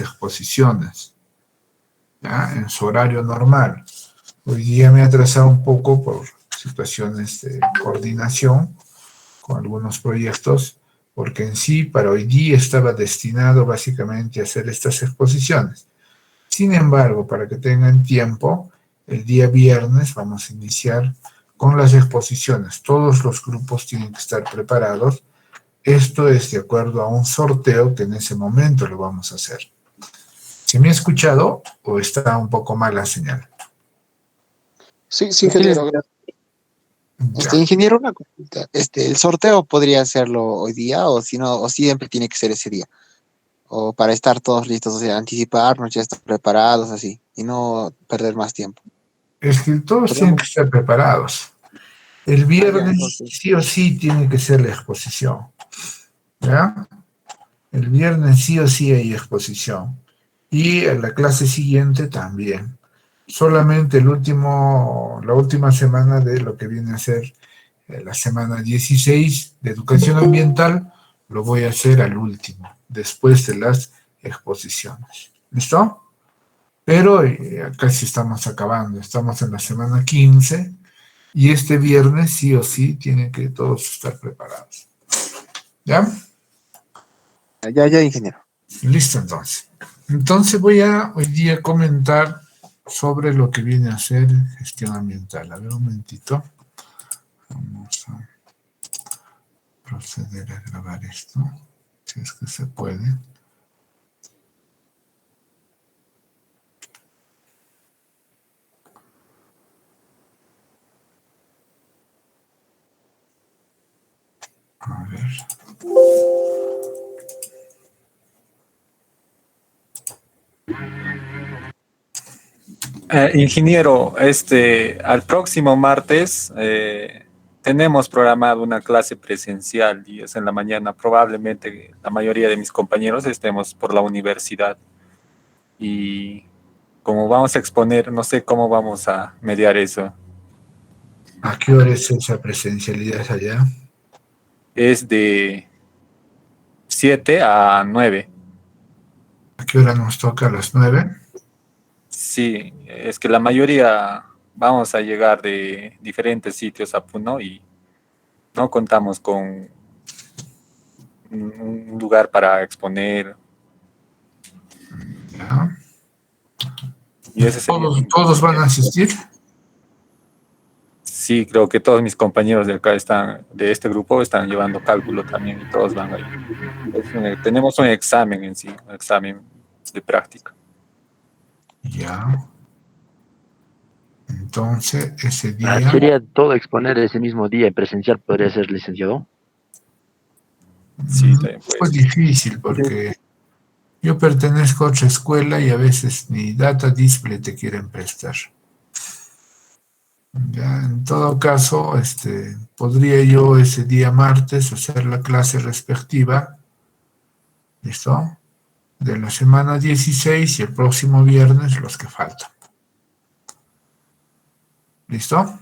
exposiciones, ¿ya? En su horario normal. Hoy día me he atrasado un poco por situaciones de coordinación con algunos proyectos, porque en sí para hoy día estaba destinado básicamente a hacer estas exposiciones. Sin embargo, para que tengan tiempo, el día viernes vamos a iniciar con las exposiciones. Todos los grupos tienen que estar preparados. Esto es de acuerdo a un sorteo que en ese momento lo vamos a hacer. ¿Se me ha escuchado o está un poco mal la señal? Sí, sí, ingeniero. Ya. Ingeniero, una consulta. ¿El sorteo podría hacerlo hoy día o si no, o siempre tiene que ser ese día? O para estar todos listos, o sea, anticiparnos, ya estar preparados así y no perder más tiempo. Es que todos tienen Podríamos. que estar preparados. El Ah, ya, viernes entonces. sí o sí tiene que ser la exposición, ¿ya? El viernes sí o sí hay exposición. Y en la clase siguiente también. Solamente la última semana de lo que viene a ser la semana 16 de educación ambiental, lo voy a hacer al último, después de las exposiciones. ¿Listo? Pero casi estamos acabando, estamos en la semana 15 y este viernes sí o sí tienen que todos estar preparados. ¿Ya? Ya, ya, ingeniero. Listo entonces. Entonces voy a hoy día comentar sobre lo que viene a ser gestión ambiental. A ver un momentito. Vamos a proceder a grabar esto, si es que se puede. A ver. Ingeniero, al próximo martes tenemos programado una clase presencial y es en la mañana. Probablemente la mayoría de mis compañeros estemos por la universidad y como vamos a exponer, no sé cómo vamos a mediar eso. ¿A qué hora es esa presencialidad allá? Es de 7 a 9. ¿A qué hora nos toca? ¿A las 9? Sí, es que la mayoría vamos a llegar de diferentes sitios a Puno y no contamos con un lugar para exponer. ¿Ya? Y ese sería el ¿Todos van a inconveniente. asistir? Sí, creo que todos mis compañeros de acá de este grupo están llevando cálculo también y todos van ahí. Tenemos un examen en sí, un examen de práctica. Ya. Entonces, ese día, ¿Sería todo exponer ese mismo día en presencial? ¿Podría ser, licenciado? Sí, también puede fue ser. difícil porque yo pertenezco a otra escuela y a veces ni data display te quieren prestar. Ya, en todo caso, podría yo ese día martes hacer la clase respectiva, ¿listo? De la semana 16 y el próximo viernes los que faltan. ¿Listo?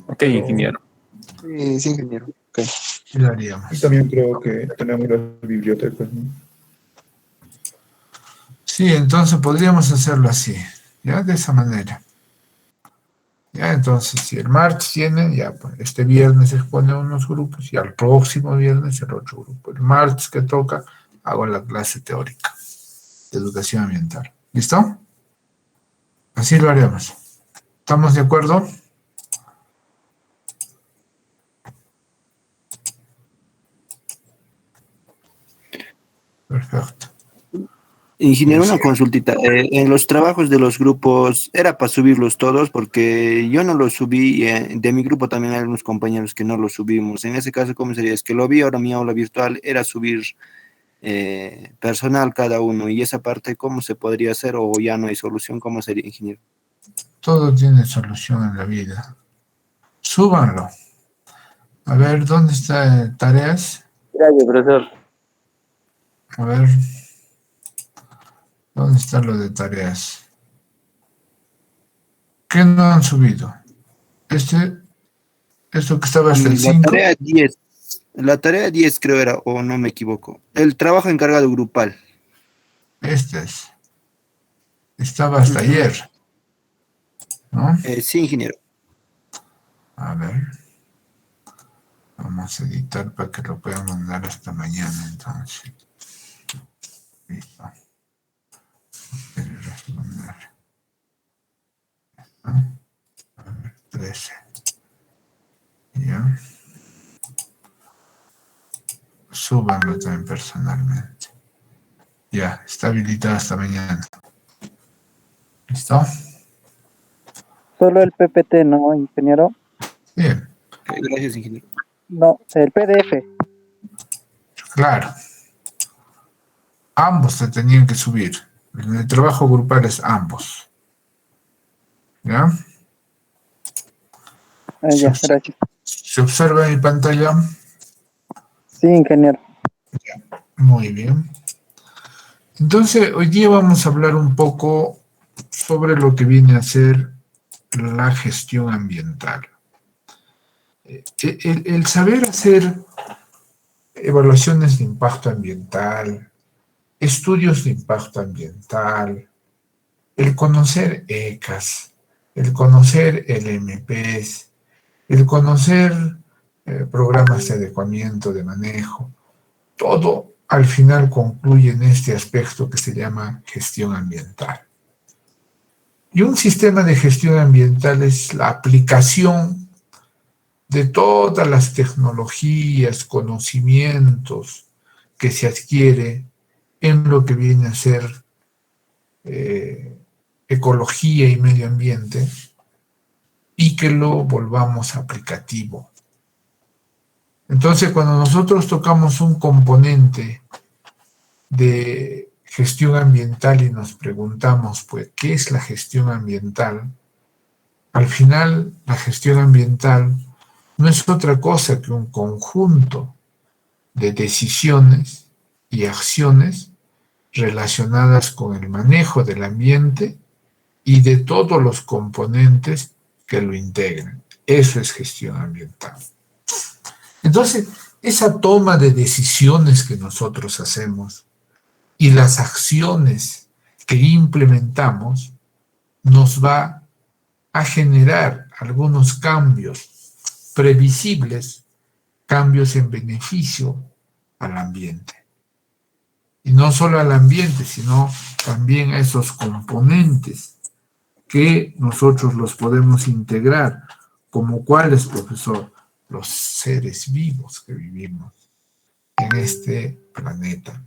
Ok, ingeniero. Sí, sí, ingeniero. Ok. Y lo haríamos. Y también creo que tenemos las bibliotecas, ¿no? Sí, entonces podríamos hacerlo así, ¿ya? De esa manera. Ya, entonces, si el martes tienen, ya, pues, este viernes se expone unos grupos y al próximo viernes el otro grupo. El martes que toca, hago la clase teórica de educación ambiental. ¿Listo? Así lo haremos. ¿Estamos de acuerdo? Perfecto. Ingeniero, Sí. una consultita. En los trabajos de los grupos, ¿era para subirlos todos? Porque yo no los subí, de mi grupo también hay unos compañeros que no los subimos. En ese caso, ¿cómo sería? Es que lo vi ahora mi aula virtual, era subir personal cada uno. Y esa parte, ¿cómo se podría hacer? ¿O ya no hay solución? ¿Cómo sería, ingeniero? Todo tiene solución en la vida. Súbanlo. A ver, ¿dónde está tareas? Gracias, profesor. A ver, ¿dónde está lo de tareas? ¿Qué no han subido? Esto que estaba hasta el La 5. tarea 10. La tarea 10 creo era, o no me equivoco. El trabajo encargado grupal. Este es. Estaba hasta ayer, ¿no? Sí, ingeniero. A ver. Vamos a editar para que lo puedan mandar hasta mañana, entonces. Listo. Quiero responder. ¿No? A ver, 13. Ya. Súbanlo también personalmente. Ya, está habilitado hasta mañana. ¿Listo? Solo el PPT, ¿no, ingeniero? Bien, Gracias, ingeniero. No, el PDF. claro. Ambos se tenían que subir. En el trabajo grupal es ambos. ¿Ya? Ya, gracias. ¿Se observa mi pantalla? Sí, ingeniero. Muy bien. Entonces, hoy día vamos a hablar un poco sobre lo que viene a ser la gestión ambiental. El saber hacer evaluaciones de impacto ambiental, estudios de impacto ambiental, el conocer ECAS, el conocer LMPs, el conocer programas de adecuamiento, de manejo, todo al final concluye en este aspecto que se llama gestión ambiental. Y un sistema de gestión ambiental es la aplicación de todas las tecnologías, conocimientos que se adquiere en lo que viene a ser ecología y medio ambiente y que lo volvamos aplicativo. Entonces, cuando nosotros tocamos un componente de gestión ambiental y nos preguntamos, pues, ¿qué es la gestión ambiental? Al final, la gestión ambiental no es otra cosa que un conjunto de decisiones y acciones relacionadas con el manejo del ambiente y de todos los componentes que lo integran. Eso es gestión ambiental. Entonces, esa toma de decisiones que nosotros hacemos y las acciones que implementamos nos va a generar algunos cambios previsibles, cambios en beneficio al ambiente. Y no solo al ambiente, sino también a esos componentes que nosotros los podemos integrar, como cuáles, profesor, los seres vivos que vivimos en este planeta.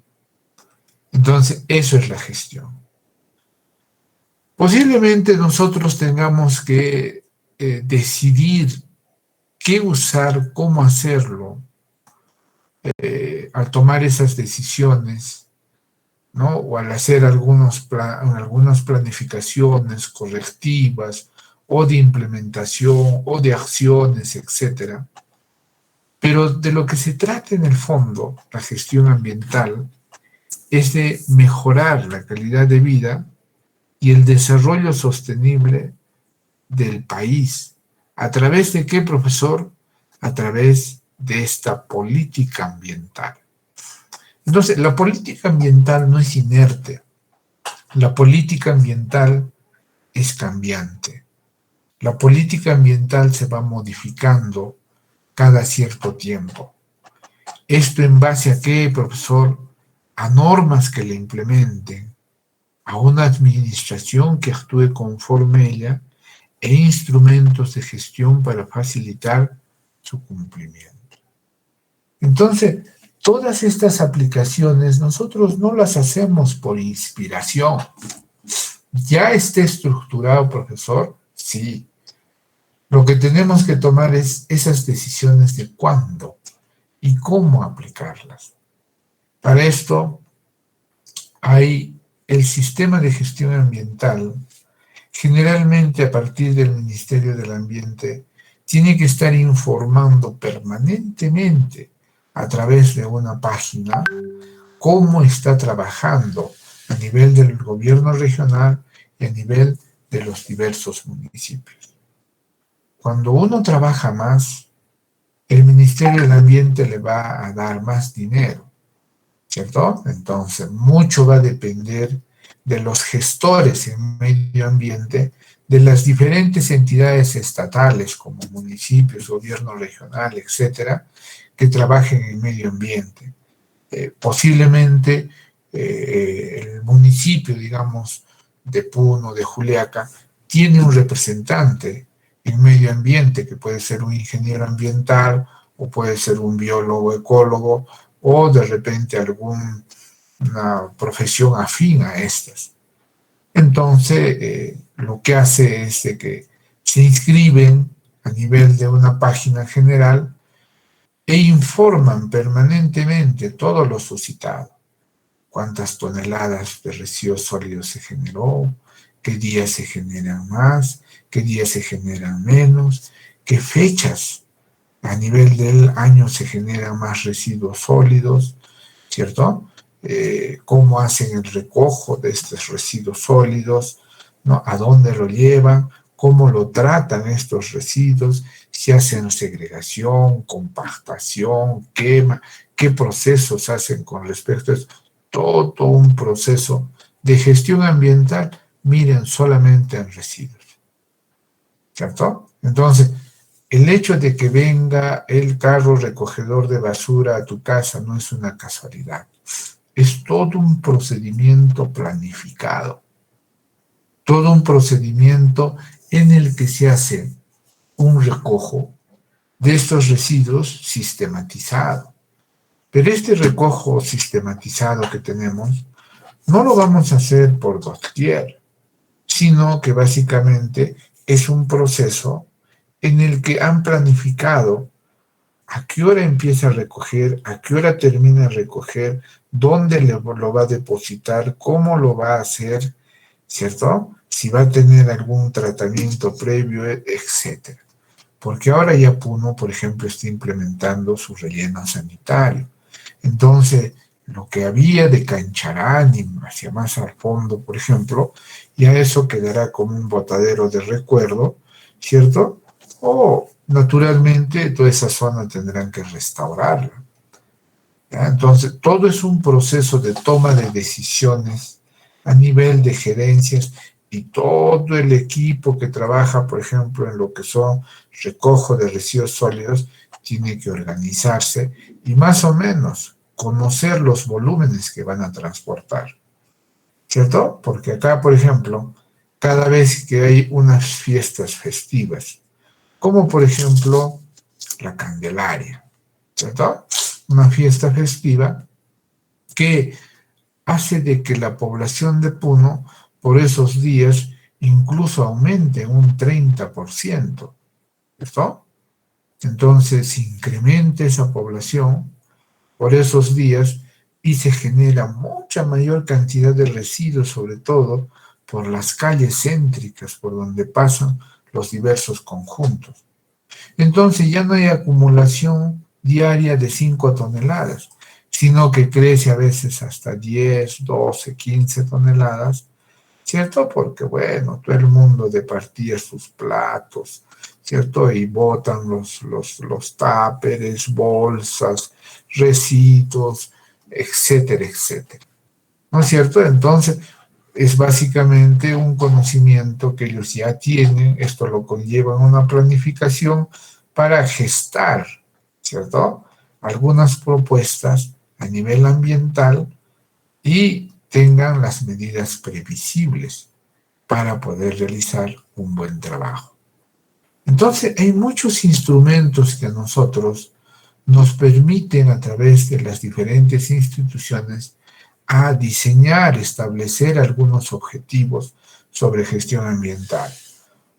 Entonces, eso es la gestión. Posiblemente nosotros tengamos que decidir qué usar, cómo hacerlo, al tomar esas decisiones, ¿no? O al hacer algunas planificaciones correctivas o de implementación o de acciones, etcétera. Pero de lo que se trata en el fondo, la gestión ambiental, es de mejorar la calidad de vida y el desarrollo sostenible del país. ¿A través de qué, profesor? A través de esta política ambiental. Entonces, la política ambiental no es inerte. La política ambiental es cambiante. La política ambiental se va modificando cada cierto tiempo. ¿Esto en base a qué, profesor? A normas que le implementen, a una administración que actúe conforme ella e instrumentos de gestión para facilitar su cumplimiento. Entonces, todas estas aplicaciones nosotros no las hacemos por inspiración. ¿Ya esté estructurado, profesor? Sí. Lo que tenemos que tomar es esas decisiones de cuándo y cómo aplicarlas. Para esto hay el sistema de gestión ambiental, generalmente a partir del Ministerio del Ambiente, tiene que estar informando permanentemente a través de una página cómo está trabajando a nivel del gobierno regional y a nivel de los diversos municipios. Cuando uno trabaja más, el Ministerio del Ambiente le va a dar más dinero. ¿cierto? Entonces, mucho va a depender de los gestores en medio ambiente, de las diferentes entidades estatales como municipios, gobierno regional, etcétera, que trabajen en medio ambiente. Posiblemente el municipio, digamos, de Puno, de Juliaca, tiene un representante en medio ambiente, que puede ser un ingeniero ambiental o puede ser un biólogo ecólogo o de repente alguna profesión afín a estas. Entonces, lo que hace es de que se inscriben a nivel de una página general e informan permanentemente todo lo suscitado. Cuántas toneladas de residuos sólidos se generó, qué días se generan más, qué días se generan menos, qué fechas a nivel del año se generan más residuos sólidos, ¿cierto? Cómo hacen el recojo de estos residuos sólidos, ¿no? A dónde lo llevan, cómo lo tratan estos residuos, si hacen segregación, compactación, quema, qué procesos hacen con respecto a esto. Todo un proceso de gestión ambiental, miren solamente en residuos, ¿cierto? Entonces, el hecho de que venga el carro recogedor de basura a tu casa no es una casualidad. Es todo un procedimiento planificado, todo un procedimiento en el que se hace un recojo de estos residuos sistematizado. Pero este recojo sistematizado que tenemos no lo vamos a hacer por doquier, sino que básicamente es un proceso en el que han planificado a qué hora empieza a recoger, a qué hora termina de recoger, dónde lo va a depositar, cómo lo va a hacer, ¿cierto? Si va a tener algún tratamiento previo, etc. Porque ahora ya Puno, por ejemplo, está implementando su relleno sanitario. Entonces, lo que había de Cancharani hacia más al fondo, por ejemplo, ya eso quedará como un botadero de recuerdo, ¿cierto? O, naturalmente, toda esa zona tendrán que restaurarla. ¿Ya? Entonces, todo es un proceso de toma de decisiones a nivel de gerencias y todo el equipo que trabaja, por ejemplo, en lo que son recojo de residuos sólidos, tiene que organizarse y más o menos conocer los volúmenes que van a transportar, ¿cierto? Porque acá, por ejemplo, cada vez que hay unas fiestas festivas, como por ejemplo la Candelaria, ¿cierto? Una fiesta festiva que hace de que la población de Puno por esos días incluso aumente un 30%, ¿cierto? Entonces se incrementa esa población por esos días y se genera mucha mayor cantidad de residuos, sobre todo por las calles céntricas por donde pasan los diversos conjuntos. Entonces ya no hay acumulación diaria de 5 toneladas, sino que crece a veces hasta 10, 12, 15 toneladas, ¿cierto? Porque, bueno, todo el mundo departía sus platos, ¿cierto? Y botan los táperes, bolsas, residuos, etcétera, etcétera. ¿No es cierto? Entonces, es básicamente un conocimiento que ellos ya tienen, esto lo conlleva en una planificación para gestar, ¿cierto? Algunas propuestas a nivel ambiental y tengan las medidas previsibles para poder realizar un buen trabajo. Entonces, hay muchos instrumentos que a nosotros nos permiten a través de las diferentes instituciones a diseñar, establecer algunos objetivos sobre gestión ambiental.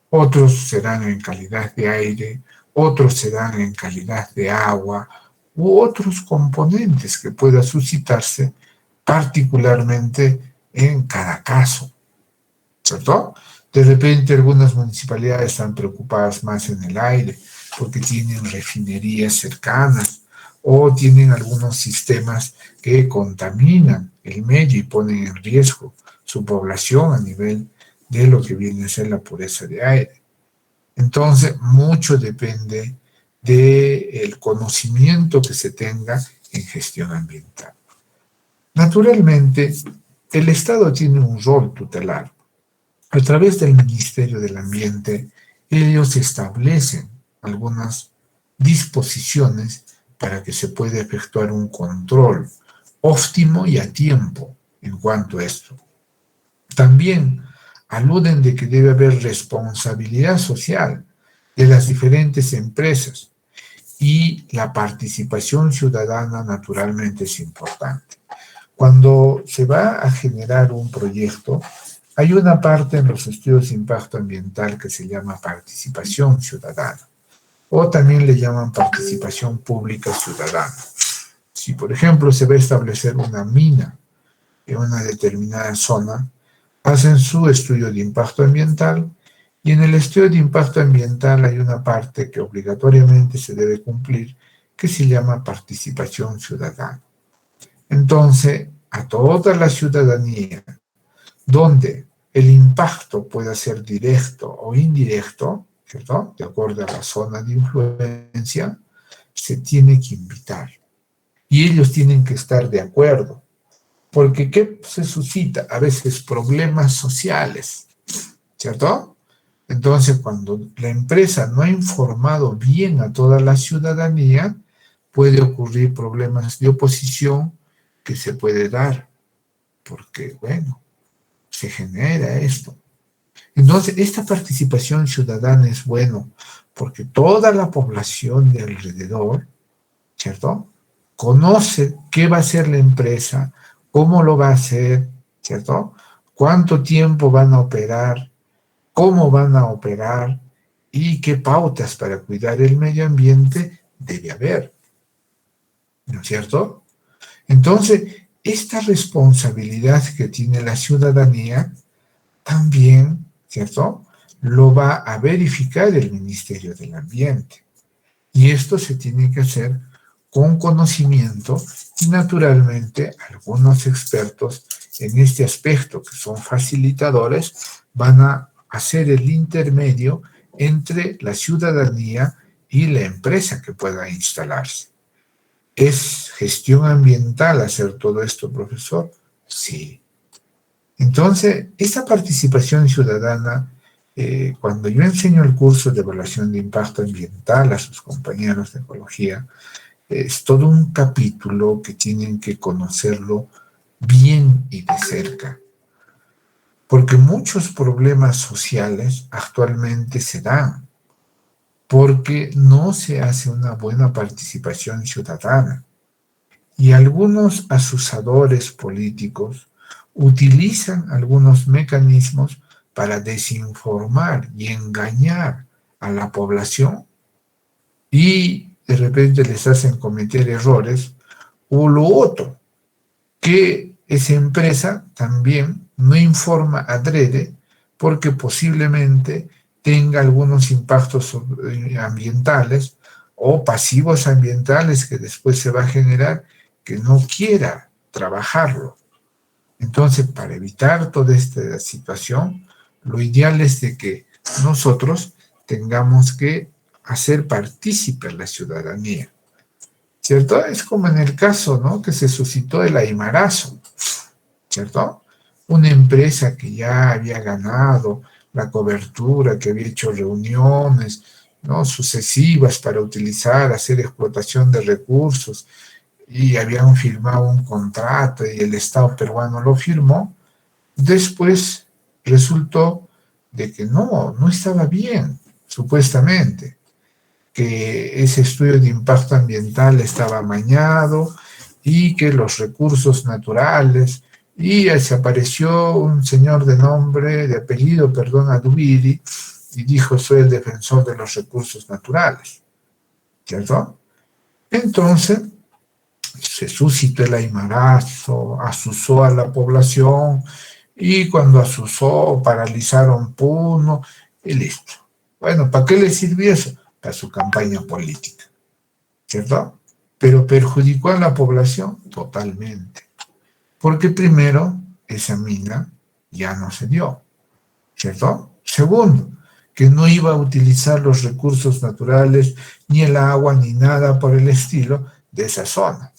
Otros serán en calidad de aire, otros serán en calidad de agua u otros componentes que puedan suscitarse particularmente en cada caso, ¿cierto? De repente algunas municipalidades están preocupadas más en el aire porque tienen refinerías cercanas o tienen algunos sistemas que contaminan el medio y ponen en riesgo su población a nivel de lo que viene a ser la pureza de aire. Entonces, mucho depende del conocimiento que se tenga en gestión ambiental. Naturalmente, el Estado tiene un rol tutelar. A través del Ministerio del Ambiente, ellos establecen algunas disposiciones para que se pueda efectuar un control óptimo y a tiempo en cuanto a esto. También aluden de que debe haber responsabilidad social de las diferentes empresas y la participación ciudadana naturalmente es importante. Cuando se va a generar un proyecto, hay una parte en los estudios de impacto ambiental que se llama participación ciudadana, o también le llaman participación pública ciudadana. Si, por ejemplo, se va a establecer una mina en una determinada zona, hacen su estudio de impacto ambiental y en el estudio de impacto ambiental hay una parte que obligatoriamente se debe cumplir que se llama participación ciudadana. Entonces, a toda la ciudadanía, donde el impacto pueda ser directo o indirecto, ¿cierto? De acuerdo a la zona de influencia, se tiene que invitar. Y ellos tienen que estar de acuerdo. Porque ¿qué se suscita? A veces problemas sociales, ¿cierto? Entonces, cuando la empresa no ha informado bien a toda la ciudadanía, puede ocurrir problemas de oposición que se puede dar, porque, bueno, se genera esto. Entonces, esta participación ciudadana es bueno, porque toda la población de alrededor, ¿cierto?, conoce qué va a hacer la empresa, cómo lo va a hacer, ¿cierto?, cuánto tiempo van a operar, cómo van a operar y qué pautas para cuidar el medio ambiente debe haber, ¿no es cierto? Entonces, esta responsabilidad que tiene la ciudadanía también, ¿cierto?, lo va a verificar el Ministerio del Ambiente. Y esto se tiene que hacer con conocimiento y naturalmente algunos expertos en este aspecto, que son facilitadores, van a hacer el intermedio entre la ciudadanía y la empresa que pueda instalarse. ¿Es gestión ambiental hacer todo esto, profesor? Sí. Entonces, esta participación ciudadana, cuando yo enseño el curso de evaluación de impacto ambiental a sus compañeros de ecología, es todo un capítulo que tienen que conocerlo bien y de cerca. Porque muchos problemas sociales actualmente se dan porque no se hace una buena participación ciudadana. Y algunos asusadores políticos utilizan algunos mecanismos para desinformar y engañar a la población y de repente les hacen cometer errores, o lo otro, que esa empresa también no informa adrede porque posiblemente tenga algunos impactos ambientales o pasivos ambientales que después se va a generar que no quiera trabajarlo. Entonces, para evitar toda esta situación, lo ideal es de que nosotros tengamos que hacer partícipe a la ciudadanía, ¿cierto? Es como en el caso, ¿no?, que se suscitó el Aymarazo, ¿cierto? Una empresa que ya había ganado la cobertura, que había hecho reuniones, ¿no?, sucesivas para hacer explotación de recursos, y habían firmado un contrato y el Estado peruano lo firmó. Después resultó de que no estaba bien, supuestamente, que ese estudio de impacto ambiental estaba amañado y que los recursos naturales, y se apareció un señor de apellido, Adubiri, y dijo: soy el defensor de los recursos naturales, ¿cierto? Entonces, se suscitó el aymarazo, asusó a la población, y cuando asusó, paralizaron Puno, y listo. Bueno, ¿para qué le sirvió eso? Para su campaña política, ¿cierto? Pero perjudicó a la población totalmente. Porque primero, esa mina ya no se dio, ¿cierto? Segundo, que no iba a utilizar los recursos naturales, ni el agua, ni nada por el estilo de esa zona.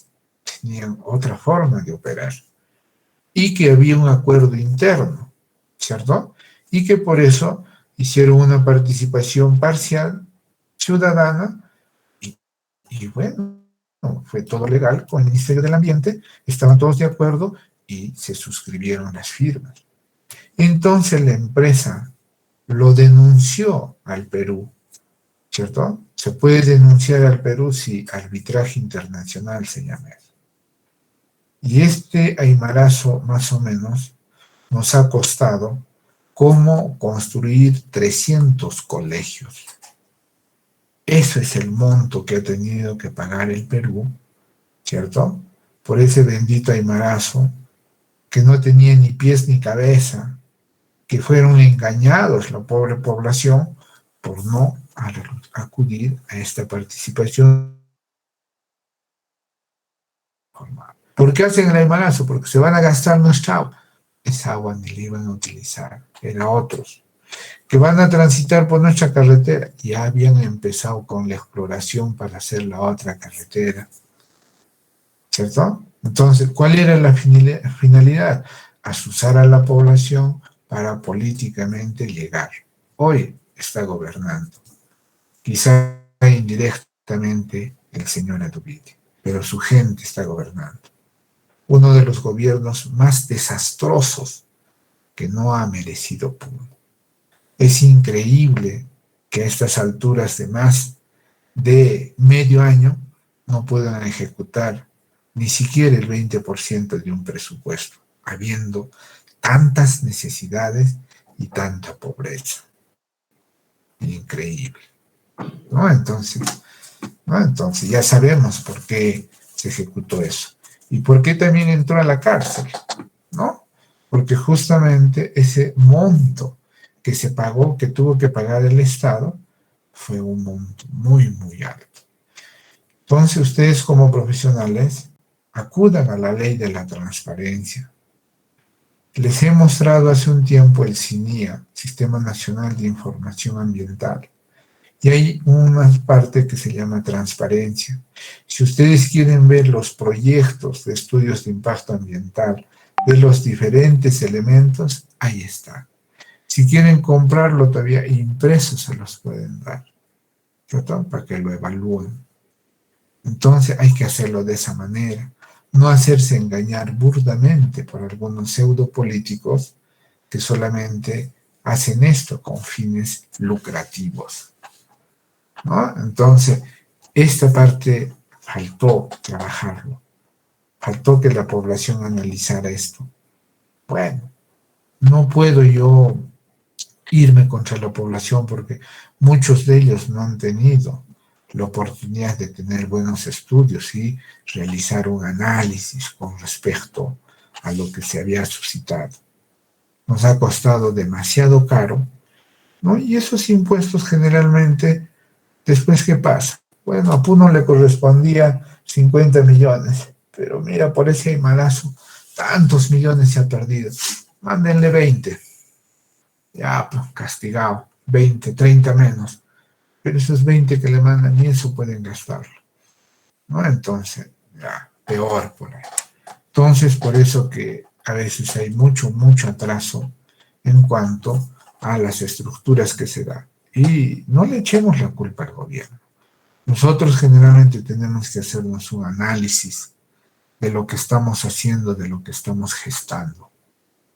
tenían otra forma de operar y que había un acuerdo interno, ¿cierto? Y que por eso hicieron una participación parcial, ciudadana, y bueno, fue todo legal con el Ministerio del Ambiente, estaban todos de acuerdo y se suscribieron las firmas. Entonces la empresa lo denunció al Perú, ¿cierto? Se puede denunciar al Perú si arbitraje internacional se llama eso. Y este aymarazo, más o menos, nos ha costado cómo construir 300 colegios. Eso es el monto que ha tenido que pagar el Perú, ¿cierto? Por ese bendito aymarazo que no tenía ni pies ni cabeza, que fueron engañados la pobre población por no acudir a esta participación. ¿Por qué hacen el aymarazo? Porque se van a gastar nuestra agua. Esa agua ni la iban a utilizar, era otros. Que van a transitar por nuestra carretera. Ya habían empezado con la exploración para hacer la otra carretera. ¿Cierto? Entonces, ¿cuál era la finalidad? Asusar a la población para políticamente llegar. Hoy está gobernando. Quizá indirectamente el señor Adubiti, pero su gente está gobernando. Uno de los gobiernos más desastrosos que no ha merecido Puno. Es increíble que a estas alturas de más de medio año no puedan ejecutar ni siquiera el 20% de un presupuesto, habiendo tantas necesidades y tanta pobreza. Increíble. ¿No? Entonces ya sabemos por qué se ejecutó eso. ¿Y por qué también entró a la cárcel? ¿No? Porque justamente ese monto que se pagó, que tuvo que pagar el Estado, fue un monto muy, muy alto. Entonces, ustedes como profesionales acudan a la ley de la transparencia. Les he mostrado hace un tiempo el SINIA, Sistema Nacional de Información Ambiental, y hay una parte que se llama transparencia. Si ustedes quieren ver los proyectos de estudios de impacto ambiental de los diferentes elementos, ahí está. Si quieren comprarlo todavía impreso, se los pueden dar, ¿cierto? Para que lo evalúen. Entonces hay que hacerlo de esa manera, no hacerse engañar burdamente por algunos pseudopolíticos que solamente hacen esto con fines lucrativos, ¿no? Entonces, esta parte faltó trabajarlo, faltó que la población analizara esto. Bueno, no puedo yo irme contra la población porque muchos de ellos no han tenido la oportunidad de tener buenos estudios y realizar un análisis con respecto a lo que se había suscitado. Nos ha costado demasiado caro, ¿no? Y esos impuestos generalmente, ¿después qué pasa? Bueno, a Puno le correspondía 50 millones, pero mira, por ese aymarazo, tantos millones se ha perdido. Mándenle 20. Ya, pues, castigado. 20, 30 menos. Pero esos 20 que le mandan, ni eso pueden gastarlo, ¿no? Entonces, ya, peor por ahí. Entonces, por eso que a veces hay mucho atraso en cuanto a las estructuras que se dan. Y no le echemos la culpa al gobierno. Nosotros generalmente tenemos que hacernos un análisis de lo que estamos haciendo, de lo que estamos gestando.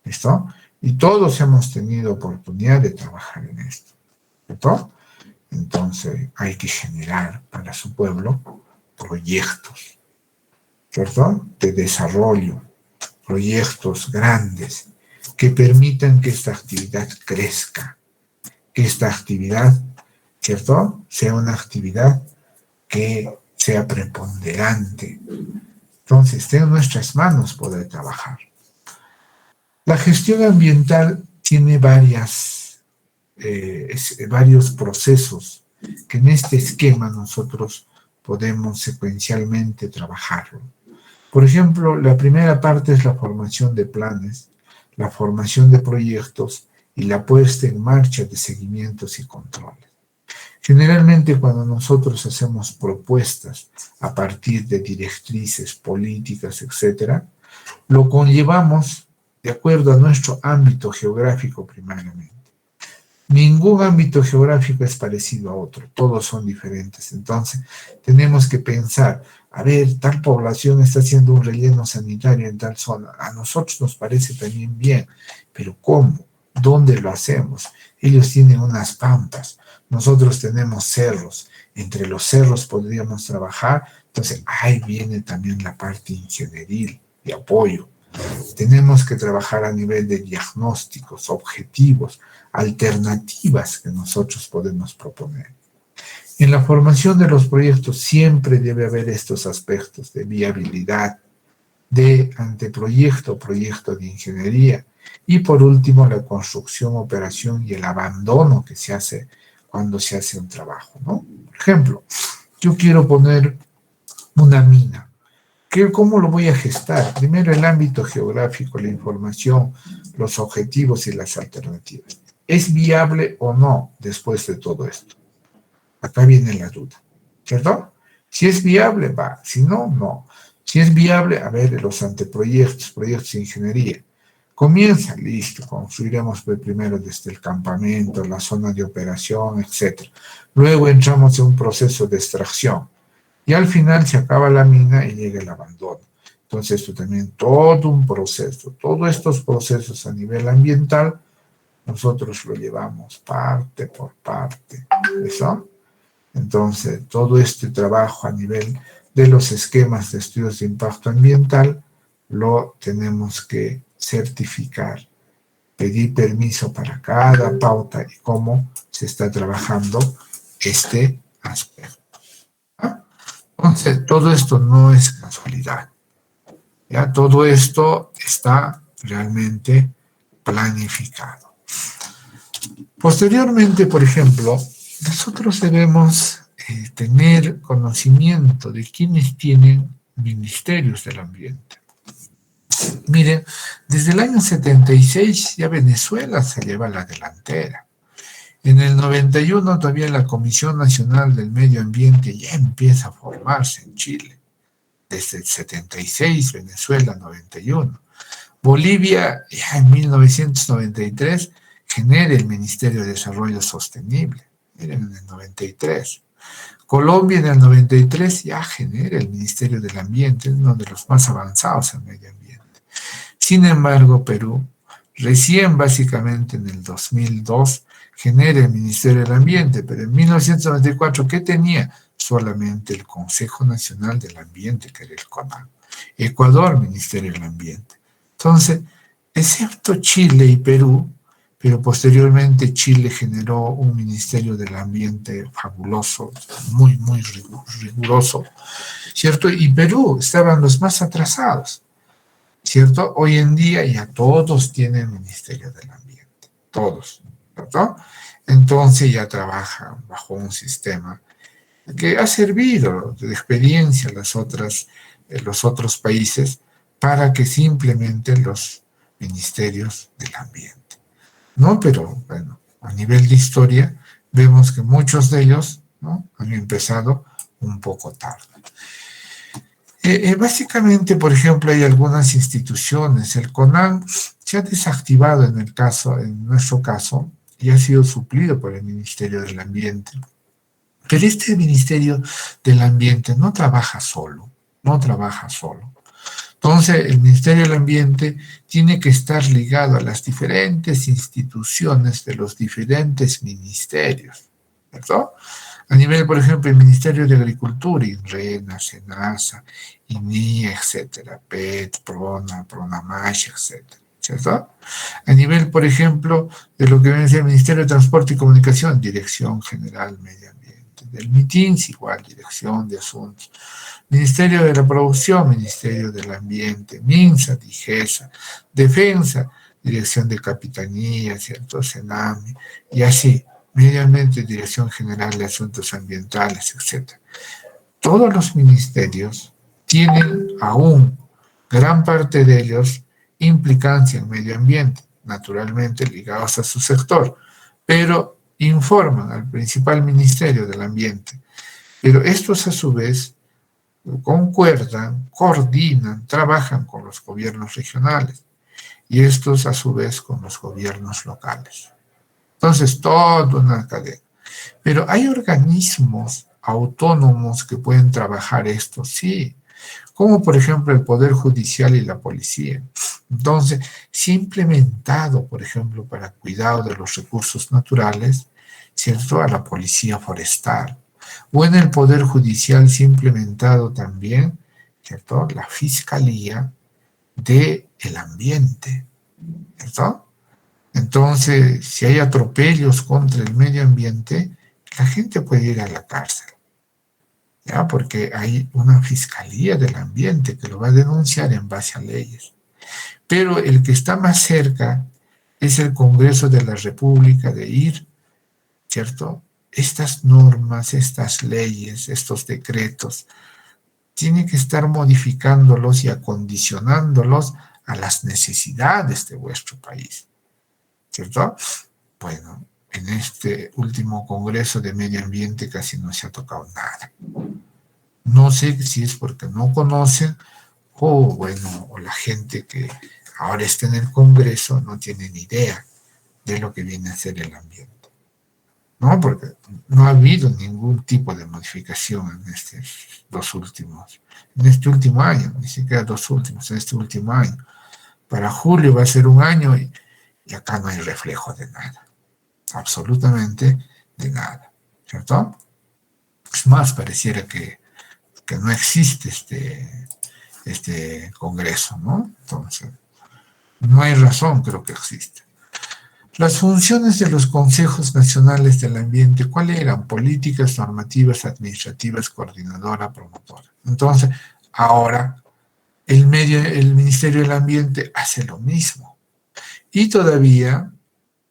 ¿Listo? Y todos hemos tenido oportunidad de trabajar en esto. ¿Cierto? Entonces hay que generar para su pueblo proyectos, ¿cierto? De desarrollo, proyectos grandes que permitan que esta actividad crezca, que esta actividad, ¿cierto?, sea una actividad que sea preponderante. Entonces, está en nuestras manos poder trabajar. La gestión ambiental tiene varios procesos que en este esquema nosotros podemos secuencialmente trabajarlo. Por ejemplo, la primera parte es la formación de planes, la formación de proyectos y la puesta en marcha de seguimientos y controles. Generalmente cuando nosotros hacemos propuestas a partir de directrices políticas, etcétera, lo conllevamos de acuerdo a nuestro ámbito geográfico primariamente. Ningún ámbito geográfico es parecido a otro, todos son diferentes. Entonces, tenemos que pensar, a ver, tal población está haciendo un relleno sanitario en tal zona. A nosotros nos parece también bien, pero ¿cómo? ¿Dónde lo hacemos? Ellos tienen unas pampas, nosotros tenemos cerros. Entre los cerros podríamos trabajar. Entonces, ahí viene también la parte ingenieril de apoyo. Tenemos que trabajar a nivel de diagnósticos, objetivos, alternativas que nosotros podemos proponer. En la formación de los proyectos siempre debe haber estos aspectos de viabilidad, de anteproyecto, proyecto de ingeniería y por último la construcción, operación y el abandono que se hace cuando se hace un trabajo, ¿no? Por ejemplo, yo quiero poner una mina. ¿Cómo lo voy a gestar? Primero el ámbito geográfico, la información, los objetivos y las alternativas. ¿Es viable o no después de todo esto? Acá viene la duda, ¿cierto? Si es viable, va. Si no, no. Si es viable, a ver, los anteproyectos, proyectos de ingeniería. Comienza, listo, construiremos primero desde el campamento, la zona de operación, etc. Luego entramos en un proceso de extracción. Y al final se acaba la mina y llega el abandono. Entonces, esto también todo un proceso. Todos estos procesos a nivel ambiental, nosotros lo llevamos parte por parte. ¿Eso? Entonces, todo este trabajo a nivel de los esquemas de estudios de impacto ambiental, lo tenemos que certificar, pedir permiso para cada pauta y cómo se está trabajando este aspecto. Entonces, todo esto no es casualidad. Ya todo esto está realmente planificado. Posteriormente, por ejemplo, nosotros debemos tener conocimiento de quienes tienen ministerios del ambiente. Miren, desde el año 76 ya Venezuela se lleva la delantera. En el 91 todavía la Comisión Nacional del Medio Ambiente ya empieza a formarse en Chile. Desde el 76, Venezuela 91. Bolivia ya en 1993 genera el Ministerio de Desarrollo Sostenible. Miren, en el 93. Colombia en el 93 ya genera el Ministerio del Ambiente, uno de los más avanzados en medio ambiente. Sin embargo, Perú, recién básicamente en el 2002, genera el Ministerio del Ambiente, pero en 1994, ¿qué tenía? Solamente el Consejo Nacional del Ambiente, que era el CONAM. Ecuador, Ministerio del Ambiente. Entonces, excepto Chile y Perú, pero posteriormente Chile generó un Ministerio del Ambiente fabuloso, muy, muy riguroso, ¿cierto? Y Perú estaban los más atrasados, ¿cierto? Hoy en día ya todos tienen Ministerio del Ambiente, todos, ¿cierto? Entonces ya trabajan bajo un sistema que ha servido de experiencia a los otros países para que se implementen los ministerios del ambiente. ¿No? Pero, bueno, a nivel de historia, vemos que muchos de ellos, ¿no?, han empezado un poco tarde. Básicamente, por ejemplo, hay algunas instituciones. El CONAM se ha desactivado en nuestro caso, y ha sido suplido por el Ministerio del Ambiente. Pero este Ministerio del Ambiente no trabaja solo, no trabaja solo. Entonces, el Ministerio del Ambiente tiene que estar ligado a las diferentes instituciones de los diferentes ministerios, ¿cierto? A nivel, por ejemplo, el Ministerio de Agricultura, INRENA, SENASA, INIA, etcétera, PET, PRONA, PRONAMASH, etcétera, ¿cierto? A nivel, por ejemplo, de lo que viene a ser el Ministerio de Transporte y Comunicación, Dirección General Medio Ambiente. Del MITINS, igual, Dirección de Asuntos. Ministerio de la Producción, Ministerio del Ambiente, MINSA, DIGESA, Defensa, Dirección de Capitanía, ¿cierto? SENAMI, y así, Medio Ambiente, Dirección General de Asuntos Ambientales, etc. Todos los ministerios tienen aún, gran parte de ellos, implicancia en medio ambiente, naturalmente ligados a su sector, pero informan al principal ministerio del ambiente, pero estos a su vez concuerdan, coordinan, trabajan con los gobiernos regionales y estos a su vez con los gobiernos locales. Entonces, toda una cadena. Pero hay organismos autónomos que pueden trabajar esto, sí, como por ejemplo el Poder Judicial y la Policía. Entonces, se ha implementado, por ejemplo, para cuidado de los recursos naturales, ¿cierto?, a la Policía Forestal. O en el Poder Judicial se ha implementado también, ¿cierto?, la Fiscalía del Ambiente, ¿cierto? Entonces, si hay atropellos contra el medio ambiente, la gente puede ir a la cárcel, ¿ya? Porque hay una Fiscalía del Ambiente que lo va a denunciar en base a leyes. Pero el que está más cerca es el Congreso de la República de ir, ¿cierto? Estas normas, estas leyes, estos decretos, tiene que estar modificándolos y acondicionándolos a las necesidades de vuestro país, ¿cierto? Bueno, en este último Congreso de Medio Ambiente casi no se ha tocado nada. No sé si es porque no conocen o, bueno, o la gente que ahora está en el Congreso no tiene ni idea de lo que viene a ser el ambiente, ¿no? Porque no ha habido ningún tipo de modificación en este último año, ni siquiera dos últimos, en este último año. Para julio va a ser un año y acá no hay reflejo de nada, absolutamente de nada, ¿cierto? Es más, pareciera que no existe este Congreso, ¿no? Entonces, no hay razón, creo que existe. Las funciones de los consejos nacionales del ambiente, ¿cuáles eran? Políticas, normativas, administrativas, coordinadora, promotora. Entonces, ahora el Ministerio del Ambiente hace lo mismo. Y todavía,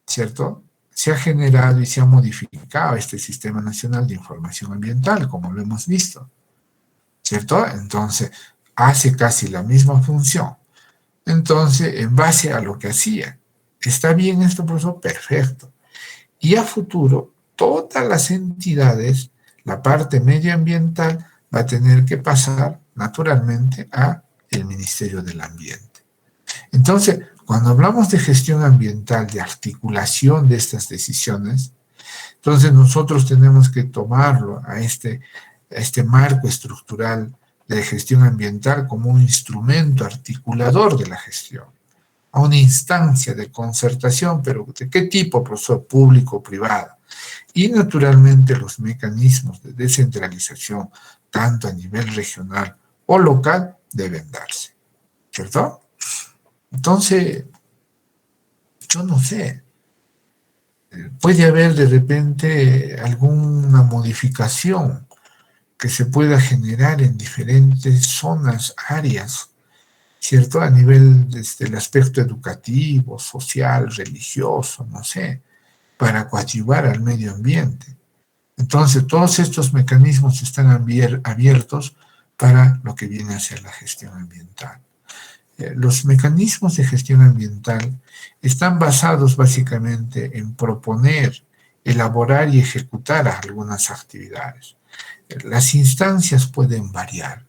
¿cierto?, se ha generado y se ha modificado este Sistema Nacional de Información Ambiental, como lo hemos visto, ¿cierto? Entonces, hace casi la misma función. Entonces, en base a lo que hacía, ¿está bien esto, profesor? Perfecto. Y a futuro, todas las entidades, la parte medioambiental, va a tener que pasar naturalmente a el Ministerio del Ambiente. Entonces, cuando hablamos de gestión ambiental, de articulación de estas decisiones, entonces nosotros tenemos que tomarlo a este marco estructural de gestión ambiental como un instrumento articulador de la gestión, a una instancia de concertación, pero ¿de qué tipo? Profesor, público o privado. Y naturalmente los mecanismos de descentralización, tanto a nivel regional o local, deben darse, ¿cierto? Entonces, yo no sé, puede haber de repente alguna modificación que se pueda generar en diferentes zonas, áreas, ¿cierto? A nivel desde el aspecto educativo, social, religioso, no sé, para coadyuvar al medio ambiente. Entonces, todos estos mecanismos están abiertos para lo que viene a ser la gestión ambiental. Los mecanismos de gestión ambiental están basados básicamente en proponer, elaborar y ejecutar algunas actividades. Las instancias pueden variar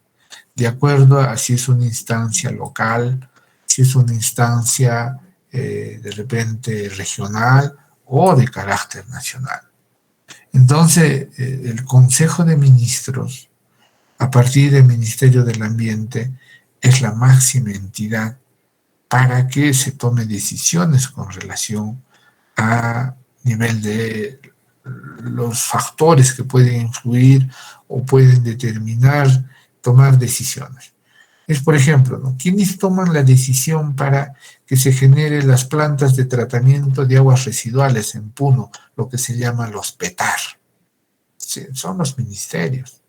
de acuerdo a si es una instancia local, si es una instancia de repente regional o de carácter nacional. Entonces, el Consejo de Ministros, a partir del Ministerio del Ambiente, es la máxima entidad para que se tome decisiones con relación a nivel de los factores que pueden influir o pueden determinar, tomar decisiones. Es, por ejemplo, ¿no?, ¿quiénes toman la decisión para que se generen las plantas de tratamiento de aguas residuales en Puno, lo que se llama los PETAR? Sí, son los ministerios,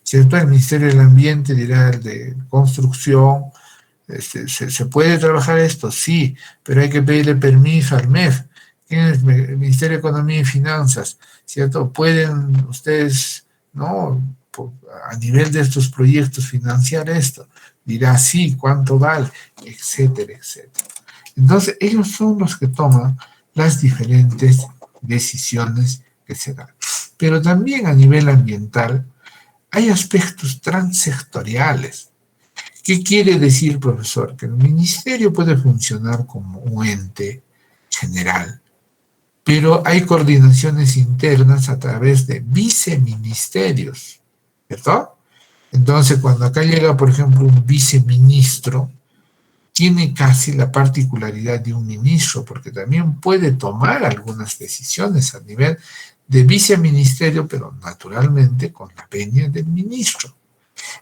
¿cierto? El Ministerio del Ambiente dirá el de construcción, ¿se puede trabajar esto? Sí, pero hay que pedirle permiso al MEF. ¿Quién es el Ministerio de Economía y Finanzas? ¿Cierto? ¿Pueden ustedes, no, a nivel de estos proyectos financiar esto? Dirá sí, ¿cuánto vale? Etcétera, etcétera. Entonces, ellos son los que toman las diferentes decisiones que se dan. Pero también a nivel ambiental hay aspectos transsectoriales. ¿Qué quiere decir, profesor? Que el ministerio puede funcionar como un ente general, pero hay coordinaciones internas a través de viceministerios, ¿cierto? Entonces, cuando acá llega, por ejemplo, un viceministro, tiene casi la particularidad de un ministro, porque también puede tomar algunas decisiones a nivel de viceministerio, pero naturalmente con la venia del ministro.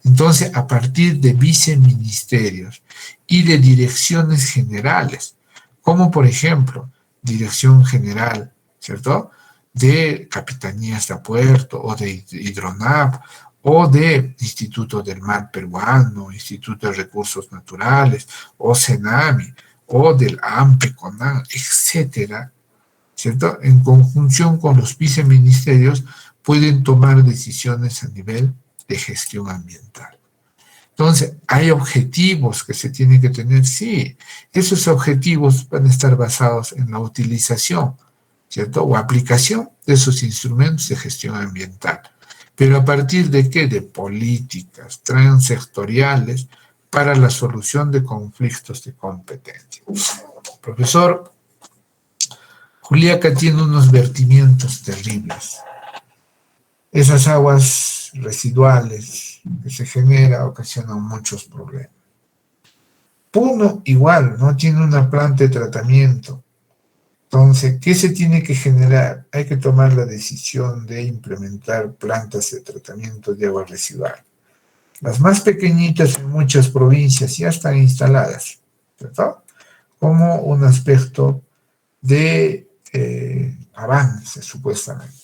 Entonces, a partir de viceministerios y de direcciones generales, como por ejemplo, Dirección General, ¿cierto?, de Capitanías de Puerto o de Hidronap o de Instituto del Mar Peruano, Instituto de Recursos Naturales, o CENAMI, o del AMPE, CONAN, etcétera, ¿cierto? En conjunción con los viceministerios pueden tomar decisiones a nivel de gestión ambiental. Entonces, ¿hay objetivos que se tienen que tener? Sí, esos objetivos van a estar basados en la utilización, ¿cierto? O aplicación de esos instrumentos de gestión ambiental. ¿Pero a partir de qué? De políticas transsectoriales para la solución de conflictos de competencia. Profesor, Juliaca tiene unos vertimientos terribles. Esas aguas residuales que se generan ocasionan muchos problemas. Puno igual, no tiene una planta de tratamiento. Entonces, ¿qué se tiene que generar? Hay que tomar la decisión de implementar plantas de tratamiento de agua residual. Las más pequeñitas en muchas provincias ya están instaladas, ¿cierto? Como un aspecto de avance, supuestamente.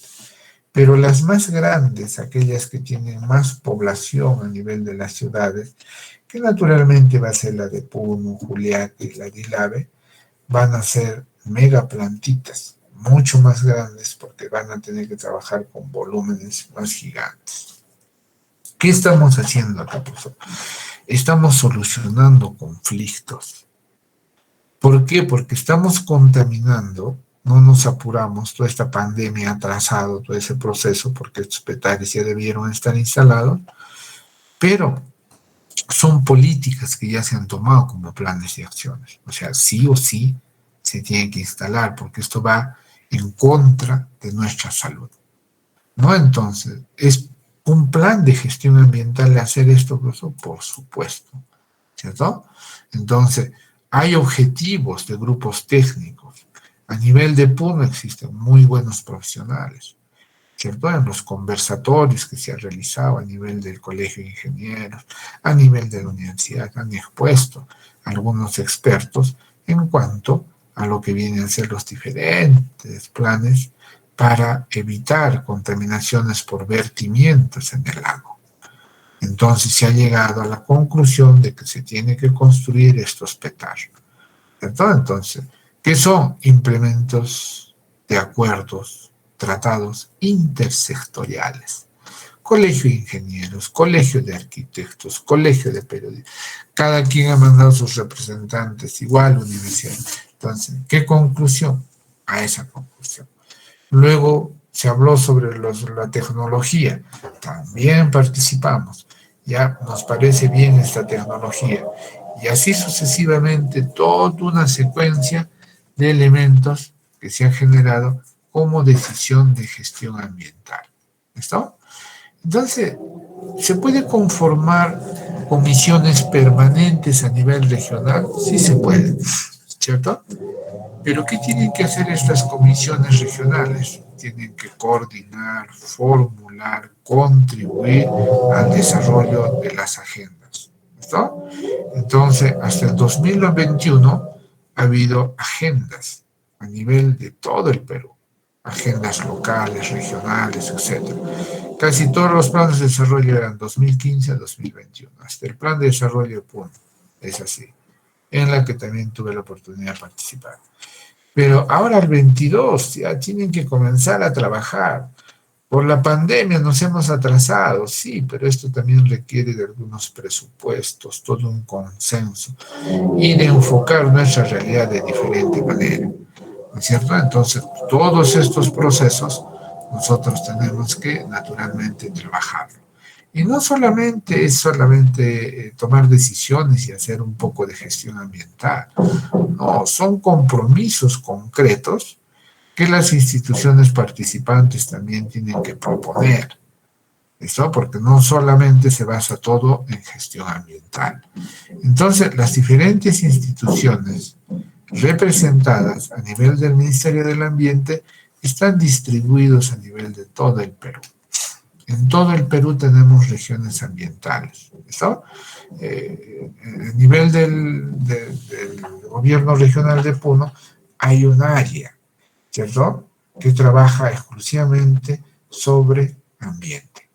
Pero las más grandes, aquellas que tienen más población a nivel de las ciudades, que naturalmente va a ser la de Puno, Juliaca y la de Ilave, van a ser megaplantitas, mucho más grandes porque van a tener que trabajar con volúmenes más gigantes. ¿Qué estamos haciendo acá, profesor? Estamos solucionando conflictos. ¿Por qué? Porque estamos contaminando, no nos apuramos, toda esta pandemia ha atrasado todo ese proceso porque estos petales ya debieron estar instalados, pero son políticas que ya se han tomado como planes de acciones. O sea, sí o sí se tiene que instalar porque esto va en contra de nuestra salud, ¿no? Entonces, ¿es un plan de gestión ambiental de hacer esto, profesor? Por supuesto, ¿cierto? Entonces, hay objetivos de grupos técnicos. A nivel de Puno existen muy buenos profesionales, ¿cierto? En los conversatorios que se han realizado a nivel del Colegio de Ingenieros, a nivel de la universidad, han expuesto algunos expertos en cuanto a lo que vienen a ser los diferentes planes para evitar contaminaciones por vertimientos en el lago. Entonces se ha llegado a la conclusión de que se tiene que construir estos petarios, ¿cierto? Entonces, ¿qué son? Implementos de acuerdos, tratados intersectoriales. Colegio de Ingenieros, Colegio de Arquitectos, Colegio de Periodistas. Cada quien ha mandado sus representantes, igual universidad. Entonces, ¿qué conclusión? A esa conclusión. Luego se habló sobre la tecnología. También participamos. Ya nos parece bien esta tecnología. Y así sucesivamente, toda una secuencia de elementos que se han generado como decisión de gestión ambiental. ¿Listo? Entonces, ¿se puede conformar comisiones permanentes a nivel regional? Sí se puede, ¿cierto? Pero ¿qué tienen que hacer estas comisiones regionales? Tienen que coordinar, formular, contribuir al desarrollo de las agendas. ¿Listo? Entonces, hasta el 2021 ha habido agendas a nivel de todo el Perú. Agendas locales, regionales, etc. Casi todos los planes de desarrollo eran 2015 a 2021. Hasta el plan de desarrollo de Puno es así, en la que también tuve la oportunidad de participar. Pero ahora el 22 ya tienen que comenzar a trabajar. Por la pandemia nos hemos atrasado, sí, pero esto también requiere de algunos presupuestos, todo un consenso y de enfocar nuestra realidad de diferente manera, ¿no es cierto? Entonces, todos estos procesos nosotros tenemos que naturalmente trabajarlo. Y no solamente es tomar decisiones y hacer un poco de gestión ambiental, no, son compromisos concretos que las instituciones participantes también tienen que proponer. ¿Listo? Porque no solamente se basa todo en gestión ambiental. Entonces, las diferentes instituciones representadas a nivel del Ministerio del Ambiente están distribuidos a nivel de todo el Perú. En todo el Perú tenemos regiones ambientales. ¿Listo? A nivel del gobierno regional de Puno hay un área, ¿cierto?, que trabaja exclusivamente sobre ambiente.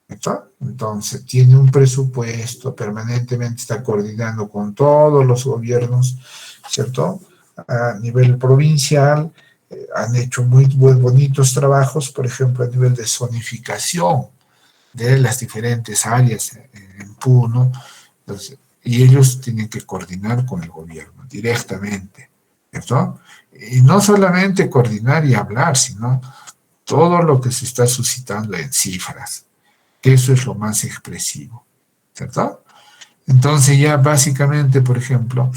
¿Cierto? Entonces, tiene un presupuesto, permanentemente está coordinando con todos los gobiernos, ¿cierto? A nivel provincial, han hecho muy bonitos trabajos, por ejemplo, a nivel de zonificación de las diferentes áreas en Puno. Entonces, y ellos tienen que coordinar con el gobierno directamente, ¿cierto? Y no solamente coordinar y hablar, sino todo lo que se está suscitando en cifras, que eso es lo más expresivo, ¿cierto? Entonces ya básicamente, por ejemplo,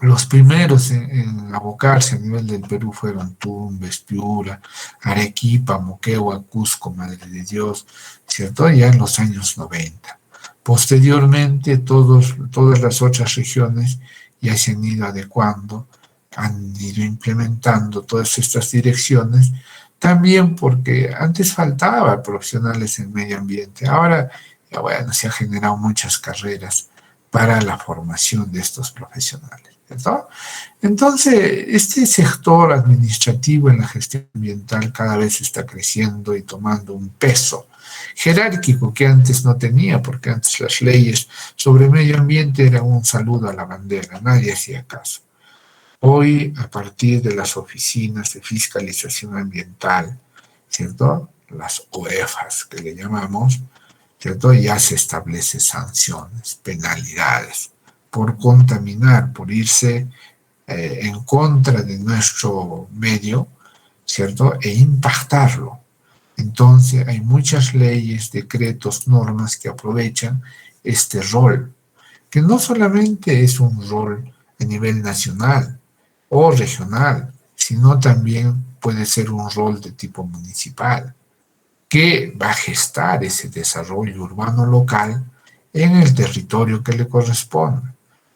los primeros en abocarse a nivel del Perú fueron Tumbes, Piura, Arequipa, Moquegua, Cusco, Madre de Dios, ¿cierto? Ya en los años 90. Posteriormente, todas las otras regiones ya se han ido adecuando, han ido implementando todas estas direcciones, también porque antes faltaba profesionales en medio ambiente. Ahora, ya bueno, se han generado muchas carreras para la formación de estos profesionales, ¿cierto? Entonces, este sector administrativo en la gestión ambiental cada vez está creciendo y tomando un peso jerárquico que antes no tenía, porque antes las leyes sobre medio ambiente eran un saludo a la bandera, nadie hacía caso. Hoy, a partir de las oficinas de fiscalización ambiental, ¿cierto?, las OEFAS que le llamamos, ¿cierto?, ya se establecen sanciones, penalidades por contaminar, por irse en contra de nuestro medio, ¿cierto?, e impactarlo. Entonces, hay muchas leyes, decretos, normas que aprovechan este rol, que no solamente es un rol a nivel nacional o regional, sino también puede ser un rol de tipo municipal, que va a gestar ese desarrollo urbano local en el territorio que le corresponde,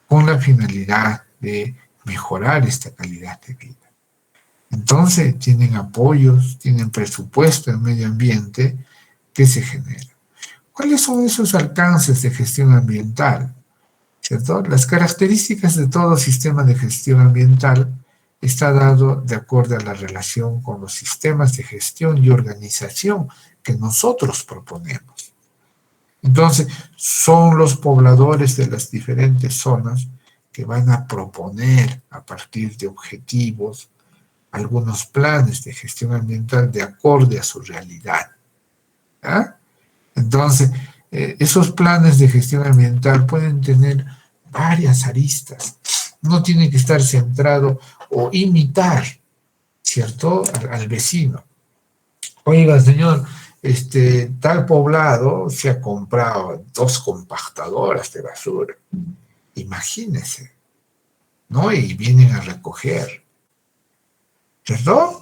con la finalidad de mejorar esta calidad de vida. Entonces, tienen apoyos, tienen presupuesto en medio ambiente que se genera. ¿Cuáles son esos alcances de gestión ambiental? ¿Cierto? Las características de todo sistema de gestión ambiental está dado de acuerdo a la relación con los sistemas de gestión y organización que nosotros proponemos. Entonces, son los pobladores de las diferentes zonas que van a proponer a partir de objetivos algunos planes de gestión ambiental de acorde a su realidad. ¿Ah? Entonces, esos planes de gestión ambiental pueden tener varias aristas. No tiene que estar centrado o imitar, ¿cierto?, al vecino. Oiga, señor, tal poblado se ha comprado 2 compactadoras de basura. Imagínese, ¿no? Y vienen a recoger, ¿cierto?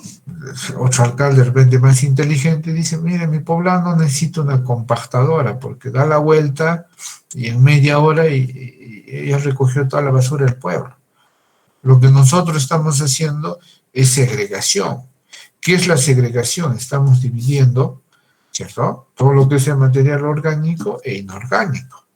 Otro alcalde de repente más inteligente dice, mire, mi poblado no necesita una compactadora porque da la vuelta y en media hora y ella recogió toda la basura del pueblo. Lo que nosotros estamos haciendo es segregación. ¿Qué es la segregación? Estamos dividiendo, ¿cierto?, todo lo que sea material orgánico e inorgánico.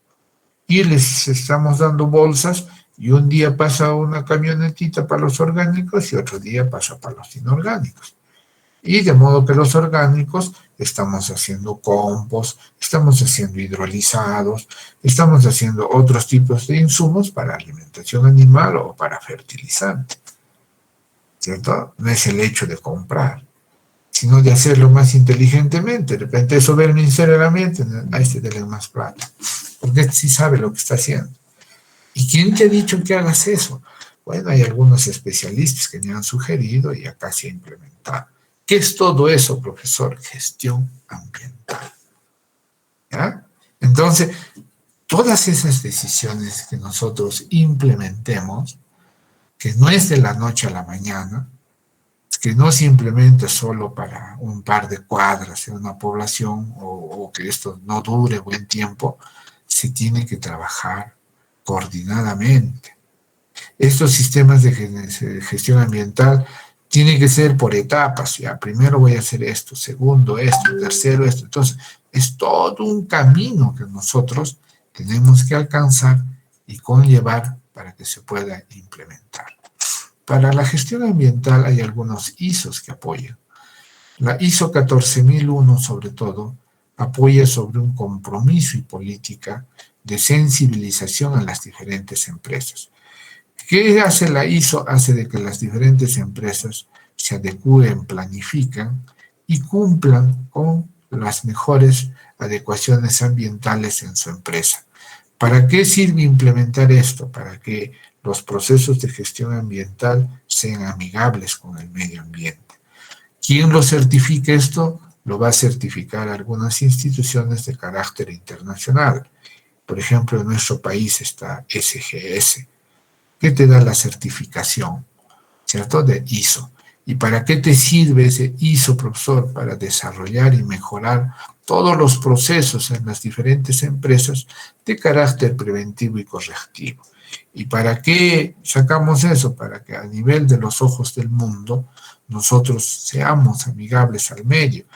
Y les estamos dando bolsas y un día pasa una camionetita para los orgánicos y otro día pasa para los inorgánicos. Y de modo que los orgánicos estamos haciendo compost, estamos haciendo hidrolizados, estamos haciendo otros tipos de insumos para alimentación animal o para fertilizante, ¿cierto? No es el hecho de comprar, sino de hacerlo más inteligentemente. De repente eso ve el Ministerio del Ambiente, a denle más plata, porque sí sabe lo que está haciendo. ¿Y quién te ha dicho que hagas eso? Bueno, hay algunos especialistas que me han sugerido y acá se ha implementado. ¿Qué es todo eso, profesor? Gestión ambiental. ¿Ya? Entonces, todas esas decisiones que nosotros implementemos, que no es de la noche a la mañana, que no simplemente solo para un par de cuadras en una población o que esto no dure buen tiempo, se tiene que trabajar coordinadamente. Estos sistemas de gestión ambiental tienen que ser por etapas. Ya, primero voy a hacer esto, segundo esto, tercero esto. Entonces, es todo un camino que nosotros tenemos que alcanzar y conllevar para que se pueda implementar. Para la gestión ambiental hay algunos ISOs que apoyan. La ISO 14001, sobre todo, apoya sobre un compromiso y política de sensibilización a las diferentes empresas. ¿Qué hace la ISO? Hace de que las diferentes empresas se adecúen, planifican y cumplan con las mejores adecuaciones ambientales en su empresa. ¿Para qué sirve implementar esto? Para que los procesos de gestión ambiental sean amigables con el medio ambiente. ¿Quién lo certifica esto? Lo va a certificar algunas instituciones de carácter internacional. Por ejemplo, en nuestro país está SGS, que te da la certificación, ¿cierto?, de ISO. ¿Y para qué te sirve ese ISO, profesor? Para desarrollar y mejorar todos los procesos en las diferentes empresas de carácter preventivo y correctivo. ¿Y para qué sacamos eso? Para que a nivel de los ojos del mundo nosotros seamos amigables al medio.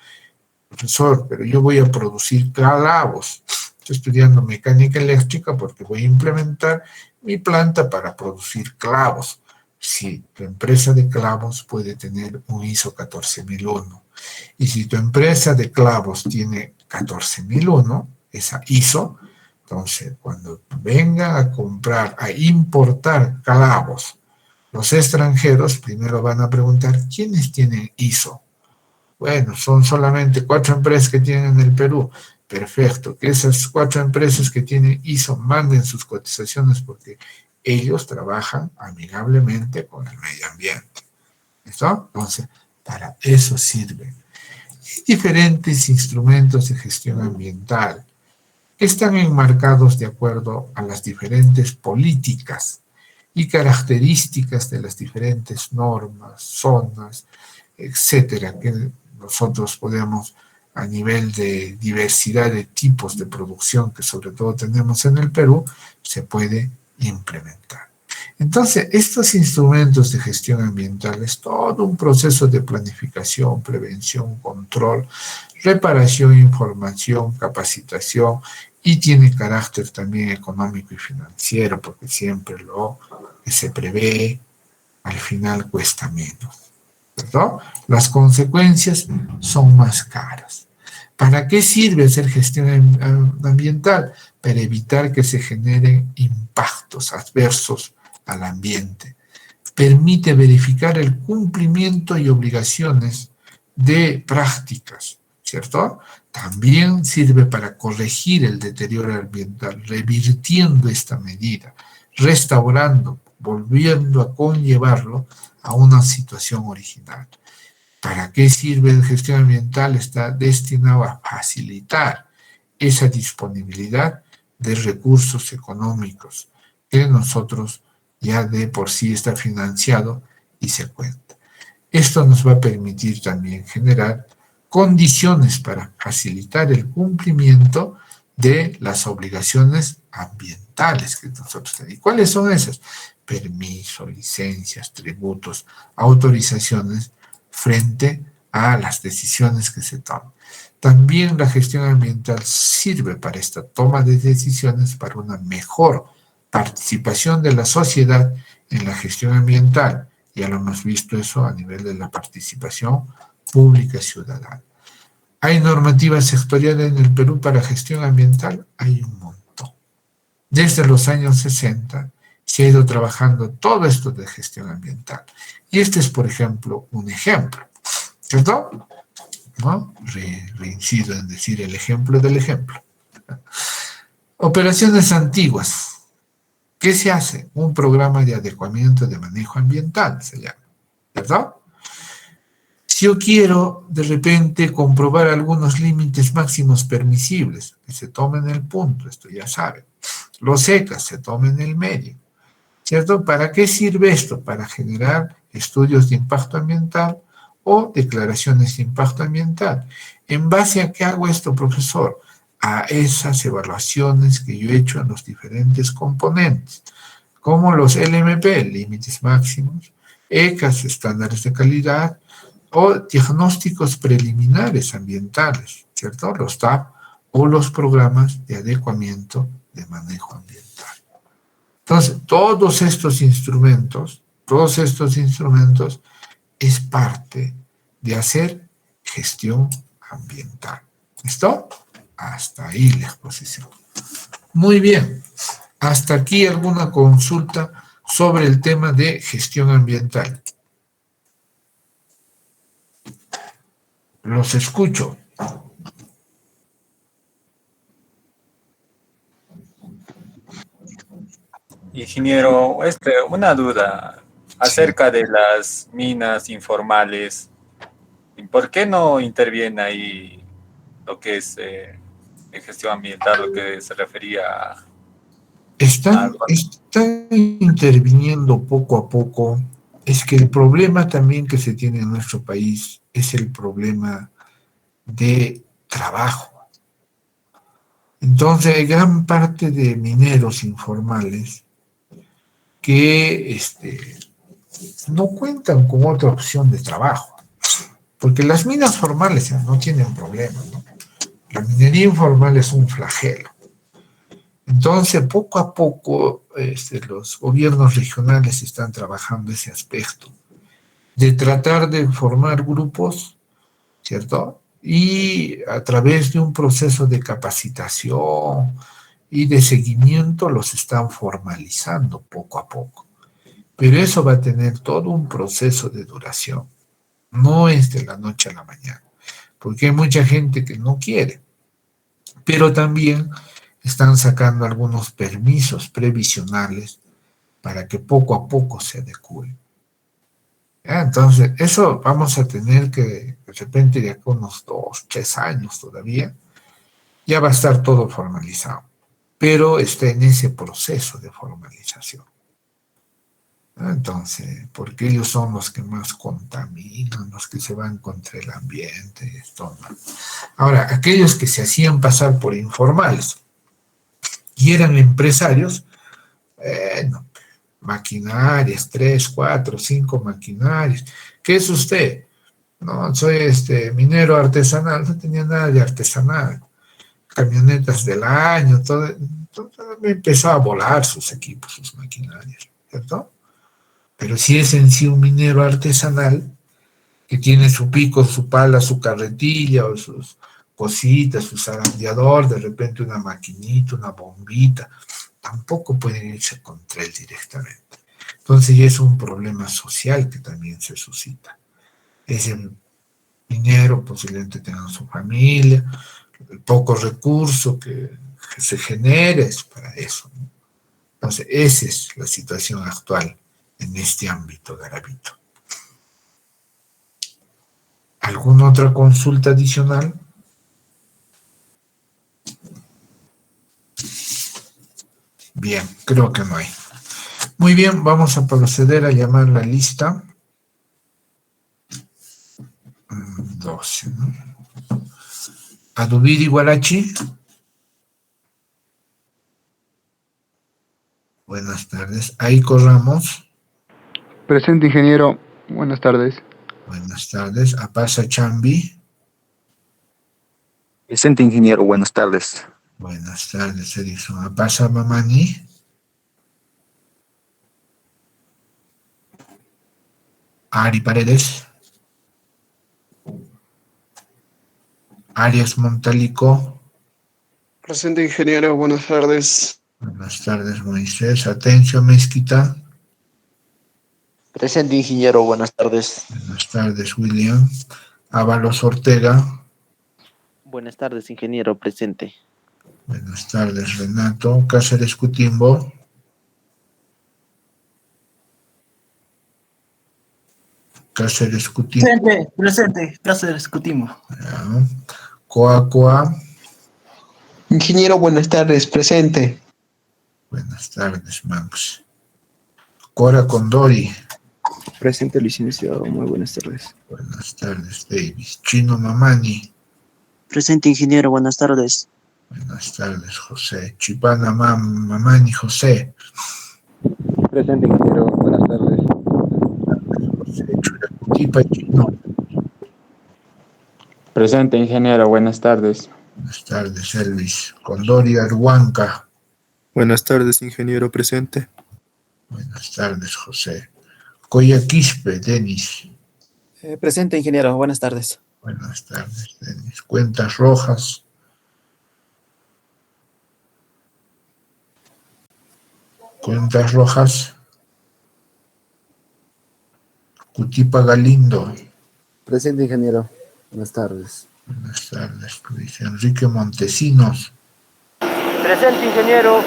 Profesor, pero yo voy a producir clavos. Estoy estudiando mecánica eléctrica porque voy a implementar mi planta para producir clavos. Sí, tu empresa de clavos puede tener un ISO 14001. Y si tu empresa de clavos tiene 14001, esa ISO, entonces cuando vengan a comprar, a importar clavos, los extranjeros primero van a preguntar, ¿quiénes tienen ISO? Bueno, son solamente 4 empresas que tienen en el Perú. Perfecto, que esas 4 empresas que tienen ISO manden sus cotizaciones porque ellos trabajan amigablemente con el medio ambiente. ¿Listo? Entonces, para eso sirven. Diferentes instrumentos de gestión ambiental que están enmarcados de acuerdo a las diferentes políticas y características de las diferentes normas, zonas, etcétera, que nosotros podemos, a nivel de diversidad de tipos de producción que sobre todo tenemos en el Perú, se puede implementar. Entonces, estos instrumentos de gestión ambiental es todo un proceso de planificación, prevención, control, reparación, información, capacitación y tiene carácter también económico y financiero porque siempre lo que se prevé al final cuesta menos, ¿verdad? Las consecuencias son más caras. ¿Para qué sirve hacer gestión ambiental? Para evitar que se generen impactos adversos al ambiente. Permite verificar el cumplimiento y obligaciones de prácticas, ¿cierto? También sirve para corregir el deterioro ambiental, revirtiendo esta medida, restaurando, volviendo a conllevarlo a una situación original. ¿Para qué sirve la gestión ambiental? Está destinado a facilitar esa disponibilidad de recursos económicos que nosotros ya de por sí está financiado y se cuenta. Esto nos va a permitir también generar condiciones para facilitar el cumplimiento de las obligaciones ambientales que nosotros tenemos. ¿Y cuáles son esas? Permisos, licencias, tributos, autorizaciones frente a las decisiones que se toman. También la gestión ambiental sirve para esta toma de decisiones para una mejor participación de la sociedad en la gestión ambiental. Ya lo hemos visto eso a nivel de la participación pública ciudadana. ¿Hay normativas sectoriales en el Perú para gestión ambiental? Hay un montón. Desde los años 60 se ha ido trabajando todo esto de gestión ambiental. Y este es, por ejemplo, un ejemplo, ¿cierto? ¿No? Reincido en decir el ejemplo del ejemplo. Operaciones antiguas. ¿Qué se hace? Un programa de adecuamiento de manejo ambiental, se llama, ¿verdad? Si yo quiero de repente comprobar algunos límites máximos permisibles, que se tomen el punto, esto ya saben. Los ECAS se tomen el medio, ¿cierto? ¿Para qué sirve esto? Para generar estudios de impacto ambiental o declaraciones de impacto ambiental. ¿En base a qué hago esto, profesor? A esas evaluaciones que yo he hecho en los diferentes componentes, como los LMP, límites máximos, ECAS, estándares de calidad, o diagnósticos preliminares ambientales, ¿cierto? Los TAP o los programas de adecuamiento de manejo ambiental. Entonces, todos estos instrumentos es parte de hacer gestión ambiental. ¿Listo? Hasta ahí la exposición. Muy bien. Hasta aquí alguna consulta sobre el tema de gestión ambiental. Los escucho. Ingeniero, una duda acerca de las minas informales. ¿Por qué no interviene ahí lo que es en gestión ambiental, lo que se refería a... Están interviniendo poco a poco. Es que el problema también que se tiene en nuestro país es el problema de trabajo. Entonces, hay gran parte de mineros informales que no cuentan con otra opción de trabajo, porque las minas formales no tienen problema, ¿no? La minería informal es un flagelo. Entonces, poco a poco, los gobiernos regionales están trabajando ese aspecto, de tratar de formar grupos, ¿cierto? Y a través de un proceso de capacitación y de seguimiento los están formalizando poco a poco. Pero eso va a tener todo un proceso de duración. No es de la noche a la mañana, porque hay mucha gente que no quiere, pero también están sacando algunos permisos previsionales para que poco a poco se adecúen. ¿Ya? Entonces, eso vamos a tener que, de repente, de acá unos 2, 3 años todavía, ya va a estar todo formalizado, pero está en ese proceso de formalización. Entonces, porque ellos son los que más contaminan, los que se van contra el ambiente. Esto, ¿no? Ahora, aquellos que se hacían pasar por informales y eran empresarios, maquinarias, 3, 4, 5 maquinarias. ¿Qué es usted? No, soy minero artesanal, no tenía nada de artesanal. Camionetas del año, todo me empezó a volar sus equipos, sus maquinarias, ¿cierto? Pero si es en sí un minero artesanal, que tiene su pico, su pala, su carretilla, o sus cositas, su zarandeador, de repente una maquinita, una bombita, tampoco pueden irse contra él directamente. Entonces ya es un problema social que también se suscita. Ese minero posiblemente tenga su familia, el poco recurso que se genera es para eso, ¿no? Entonces esa es la situación actual en este ámbito, Garavito. ¿Alguna otra consulta adicional? Bien, creo que no hay. Muy bien, vamos a proceder a llamar la lista. 12, ¿no? Adubiri Guarachi. Buenas tardes. Aiko Ramos. Presente, ingeniero. Buenas tardes. Buenas tardes. Apasa Chambi. Presente, ingeniero. Buenas tardes. Buenas tardes, Edison. Apasa Mamani. Ari Paredes. Arias Montalico. Presente, ingeniero. Buenas tardes. Buenas tardes, Moisés. Atencio, Mezquita. Presente, ingeniero. Buenas tardes. Buenas tardes, William. Ábalos Ortega. Buenas tardes, ingeniero. Presente. Buenas tardes, Renato. Cáceres Cutimbo. Cáceres Cutimo. Cáceres Cutimo. Ya. Coa. Ingeniero, buenas tardes, presente. Buenas tardes, Max. Cora Condori. Presente, licenciado. Muy buenas tardes. Buenas tardes, Davis. Chino Mamani. Presente, ingeniero, buenas tardes. Buenas tardes, José. Chipana Mamani José. Presente, ingeniero, buenas tardes. José Churacutipa Chino. Presente, ingeniero, buenas tardes. Buenas tardes, Elvis. Condori Arhuanca. Buenas tardes, ingeniero presente. Buenas tardes, José. Coya Quispe, Denis. Presente, ingeniero, buenas tardes. Buenas tardes, Denis. Cuentas Rojas. Cuentas Rojas. Cutipa Galindo. Presente, ingeniero. Buenas tardes. Buenas tardes, Luis Enrique Montesinos. Presente, ingeniero.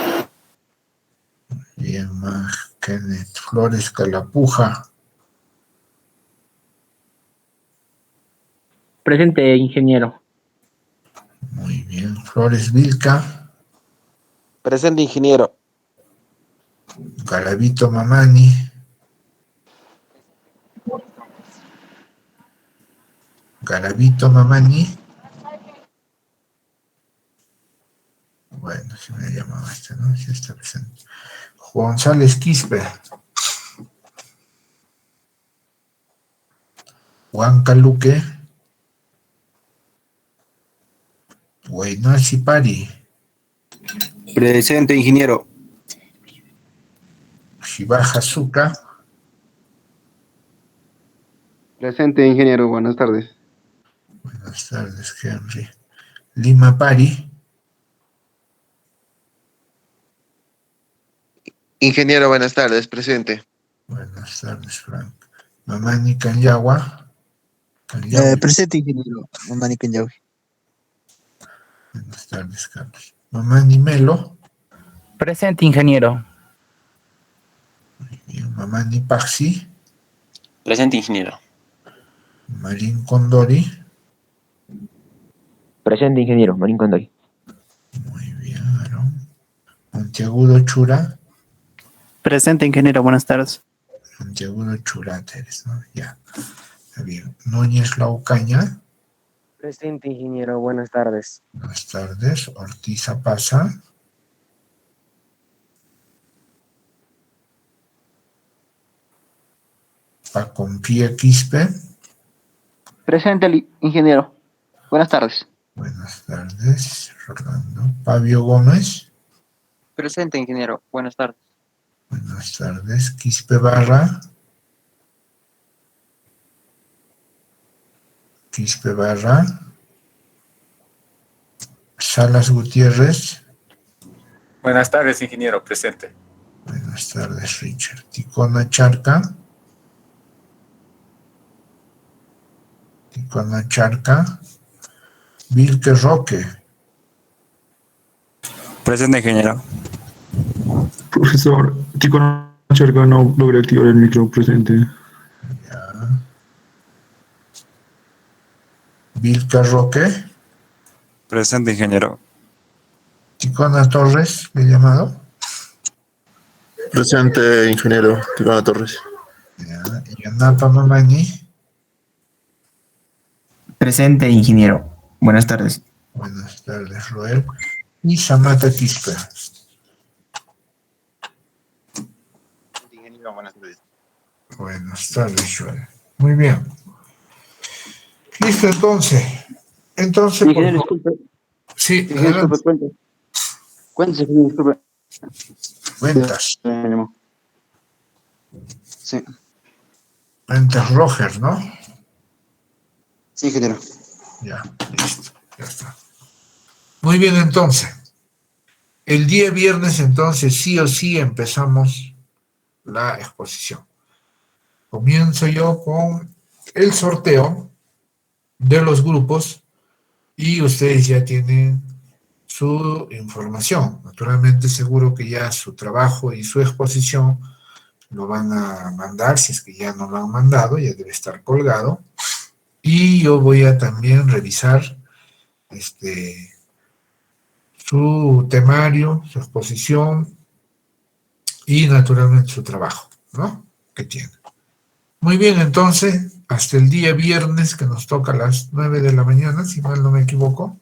Bien, más Kenneth Flores Calapuja. Presente, ingeniero. Muy bien, Flores Vilca. Presente, ingeniero. Garavito Mamani. Garavito Mamani. Bueno, si me llamaba este, ¿no? Sí está presente. González Quispe. Juan Caluque. Guaynasi Pari. Presente, ingeniero. Shibaja Zuka. Presente, ingeniero, buenas tardes. Buenas tardes, Henry. Lima Pari. Ingeniero, buenas tardes, presente. Buenas tardes, Frank. Mamani Canyagua. Presente, ingeniero. Mamani Canyagua. Buenas tardes, Carlos. Mamani Melo. Presente, ingeniero. Muy bien. Mamani Paxi. Presente, ingeniero. Marín Condori. Presente, ingeniero. Marín Condori. Muy bien, Aaron. Monteagudo Chura. Presente, ingeniero, buenas tardes. Monteagudo Churateres, ¿no? Ya. Está bien. Núñez Laucaña. Presente, ingeniero, buenas tardes. Buenas tardes. Ortiz Pasa. Pacompía Quispe. Presente, ingeniero. Buenas tardes. Buenas tardes, Rolando. Fabio Gómez. Presente, ingeniero. Buenas tardes. Buenas tardes. Quispe Barra. Quispe Barra. Salas Gutiérrez. Buenas tardes, ingeniero. Presente. Buenas tardes, Richard. Ticona Charca. Ticona Charca. Vilque Roque. Presente, ingeniero. Profesor, Ticona Charca no logra activar el micro presente. Ya. Vilque Roque. Presente, ingeniero. Ticona Torres, ¿le he llamado? Presente, ingeniero. Ticona Torres. Ya. Yanapa Mamani. Presente, ingeniero. Buenas tardes. Buenas tardes, Roel. Y Samata Quispe. Ingeniero, buenas tardes. Buenas tardes, Joel. Muy bien. Listo, entonces. Entonces, por Ingeniero, favor. disculpe. Sí, Ingeniero, adelante. disculpe, cuéntese, disculpe. Cuentas. Sí. Cuentas Roger, ¿no? Sí, ingeniero. Ya, listo. Ya está. Muy bien, entonces. El día viernes, entonces, sí o sí empezamos la exposición. Comienzo yo con el sorteo de los grupos y ustedes ya tienen su información. Naturalmente, seguro que ya su trabajo y su exposición lo van a mandar, si es que ya no lo han mandado, ya debe estar colgado. Y yo voy a también revisar su temario, su exposición y naturalmente su trabajo, ¿no? Que tiene. Muy bien, entonces, hasta el día viernes, que nos toca a las 9 de la mañana, si mal no me equivoco,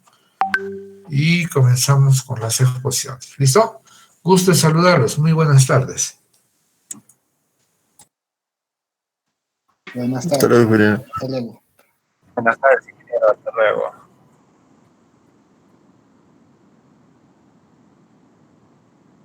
y comenzamos con las exposiciones. ¿Listo? Gusto en saludarlos. Muy buenas tardes. Buenas Hasta luego, tardes. ingeniero. Hasta luego. Buenas tardes, ingeniero. Hasta luego.